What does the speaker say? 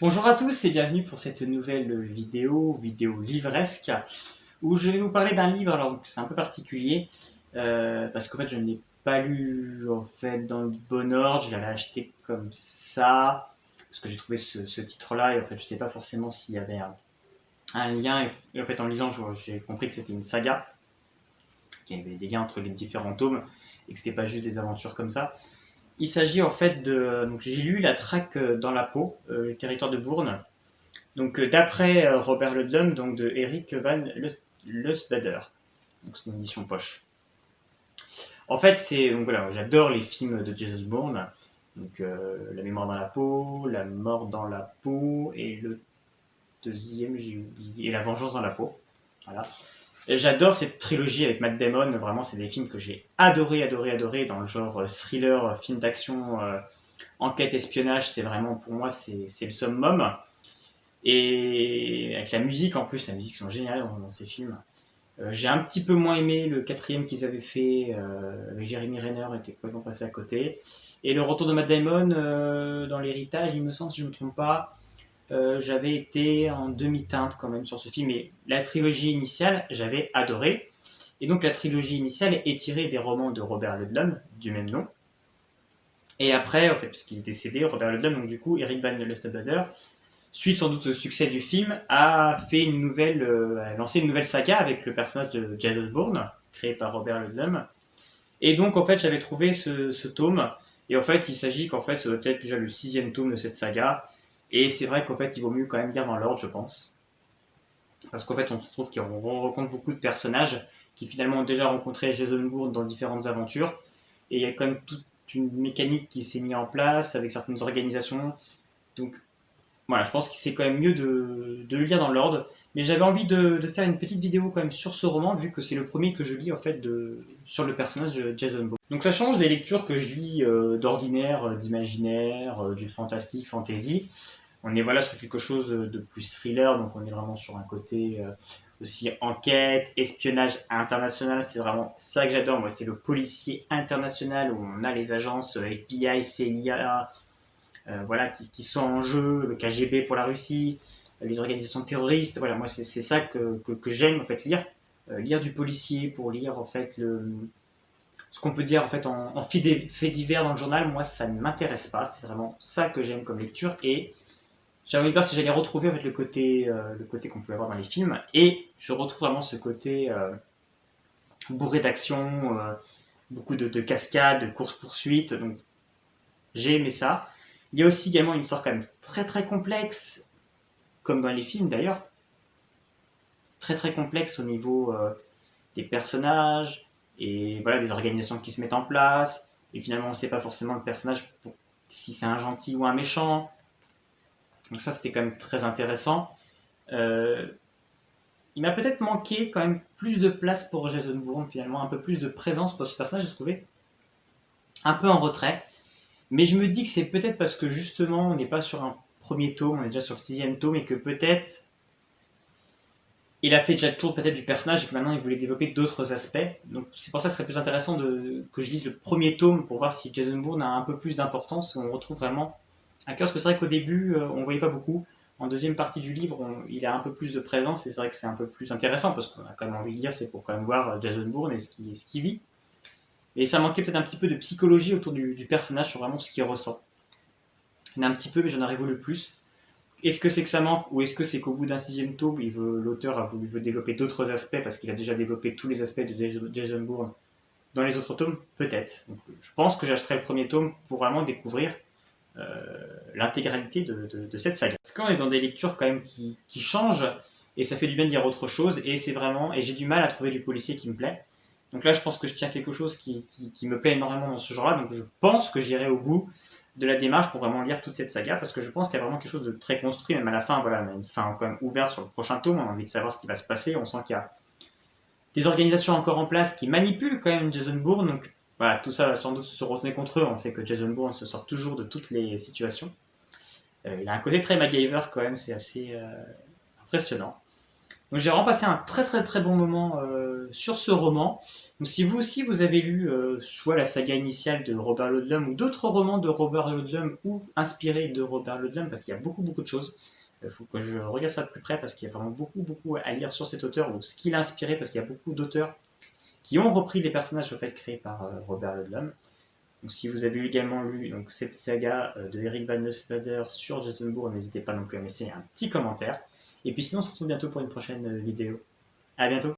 Bonjour à tous et bienvenue pour cette nouvelle vidéo livresque, où je vais vous parler d'un livre. Alors c'est un peu particulier, parce qu'en fait je ne l'ai pas lu en fait dans le bon ordre, je l'avais acheté comme ça, parce que j'ai trouvé ce titre-là, et en fait je ne sais pas forcément s'il y avait un lien, et en fait en lisant j'ai compris que c'était une saga, qu'il y avait des liens entre les différents tomes, et que c'était pas juste des aventures comme ça. Il s'agit en fait de... Donc j'ai lu La traque dans la peau, le territoire de Bourne, donc d'après Robert Ludlum, donc de Eric Van Lusbader. Donc c'est une édition poche. En fait, c'est donc voilà, j'adore les films de Jason Bourne. Donc La mémoire dans la peau, La mort dans la peau et le deuxième, j'ai oublié, et La vengeance dans la peau. Voilà. Et j'adore cette trilogie avec Matt Damon. Vraiment, c'est des films que j'ai adoré dans le genre thriller, film d'action, enquête, espionnage. C'est vraiment pour moi c'est le summum. Et avec la musique en plus, la musique sont géniales dans ces films. J'ai un petit peu moins aimé le quatrième qu'ils avaient fait avec Jeremy Renner, était complètement passé à côté. Et le retour de Matt Damon dans l'héritage, il me semble, si je ne me trompe pas, j'avais été en demi-teinte quand même sur ce film. Et la trilogie initiale, j'avais adoré. Et donc la trilogie initiale est tirée des romans de Robert Ludlum, du même nom. Et après, en fait, puisqu'il est décédé, Robert Ludlum, donc du coup, Eric Van Lusbader, suite sans doute au succès du film, a lancé une nouvelle saga avec le personnage de Jason Bourne, créé par Robert Ludlum. Et donc, en fait, j'avais trouvé ce tome, et en fait, il s'agit qu'en fait, ça doit être déjà le 6e tome de cette saga, et c'est vrai qu'en fait, il vaut mieux quand même lire dans l'ordre, je pense. Parce qu'en fait, on se trouve qu'on rencontre beaucoup de personnages qui finalement ont déjà rencontré Jason Bourne dans différentes aventures, et il y a quand même toute une mécanique qui s'est mise en place avec certaines organisations. Donc, voilà, je pense que c'est quand même mieux de le lire dans l'ordre. Mais j'avais envie de faire une petite vidéo quand même sur ce roman, vu que c'est le premier que je lis en fait sur le personnage de Jason Bourne. Donc ça change des lectures que je lis d'ordinaire, d'imaginaire, du fantastique, fantasy. On est voilà sur quelque chose de plus thriller, donc on est vraiment sur un côté aussi enquête, espionnage international. C'est vraiment ça que j'adore. Moi, c'est le policier international où on a les agences FBI, CIA, voilà, qui sont en jeu, le KGB pour la Russie, les organisations terroristes. Voilà, moi c'est ça que j'aime en fait lire, lire du policier pour lire en fait ce qu'on peut dire en fait en fait divers dans le journal. Moi ça ne m'intéresse pas, c'est vraiment ça que j'aime comme lecture et j'ai envie de voir si j'allais retrouver en fait le côté qu'on pouvait avoir dans les films et je retrouve vraiment ce côté bourré d'action, beaucoup de cascades, de courses poursuites. Donc j'ai aimé ça. Il y a aussi également une histoire quand même très très complexe, comme dans les films d'ailleurs, très très complexe au niveau des personnages et voilà des organisations qui se mettent en place. Et finalement, on ne sait pas forcément le personnage si c'est un gentil ou un méchant. Donc ça, c'était quand même très intéressant. Euh, il m'a peut-être manqué quand même plus de place pour Jason Bourne finalement, un peu plus de présence pour ce personnage. J'ai trouvé un peu en retrait. Mais je me dis que c'est peut-être parce que justement, on n'est pas sur un premier tome, on est déjà sur le 6e tome, et que peut-être il a fait déjà le tour peut-être du personnage et que maintenant il voulait développer d'autres aspects. Donc c'est pour ça que ce serait plus intéressant que je lise le premier tome pour voir si Jason Bourne a un peu plus d'importance, où on retrouve vraiment un cœur, parce que c'est vrai qu'au début, on ne voyait pas beaucoup. En deuxième partie du livre, il a un peu plus de présence et c'est vrai que c'est un peu plus intéressant parce qu'on a quand même envie de lire, c'est pour quand même voir Jason Bourne et ce qu'il vit. Et ça manquait peut-être un petit peu de psychologie autour du personnage sur vraiment ce qu'il ressent. Il y en a un petit peu, mais j'en aurais voulu plus. Est-ce que c'est que ça manque ou est-ce que c'est qu'au bout d'un 6e tome, l'auteur veut développer d'autres aspects parce qu'il a déjà développé tous les aspects de Jason Bourne dans les autres tomes? Peut-être. Donc, je pense que j'achèterai le premier tome pour vraiment découvrir l'intégralité de cette saga. Parce qu'on est dans des lectures quand même qui changent et ça fait du bien de lire autre chose et c'est vraiment et j'ai du mal à trouver du policier qui me plaît. Donc là, je pense que je tiens quelque chose qui me plaît énormément dans ce genre-là. Donc je pense que j'irai au bout de la démarche pour vraiment lire toute cette saga parce que je pense qu'il y a vraiment quelque chose de très construit. Même à la fin, voilà, on a une fin quand même ouverte sur le prochain tome. On a envie de savoir ce qui va se passer. On sent qu'il y a des organisations encore en place qui manipulent quand même Jason Bourne. Donc voilà, tout ça va sans doute se retourner contre eux. On sait que Jason Bourne se sort toujours de toutes les situations. Il a un côté très MacGyver quand même, c'est assez impressionnant. Donc j'ai vraiment passé un très bon moment sur ce roman. Donc si vous aussi vous avez lu soit la saga initiale de Robert Ludlum ou d'autres romans de Robert Ludlum ou inspirés de Robert Ludlum, parce qu'il y a beaucoup de choses. Il faut que je regarde ça de plus près parce qu'il y a vraiment beaucoup à lire sur cet auteur ou ce qu'il a inspiré, parce qu'il y a beaucoup d'auteurs qui ont repris les personnages en fait, créés par Robert Ludlum. Donc, si vous avez également lu donc, cette saga de Eric Van Nusselder sur Jason Bourne, n'hésitez pas non plus à me laisser un petit commentaire. Et puis sinon, on se retrouve bientôt pour une prochaine vidéo. À bientôt!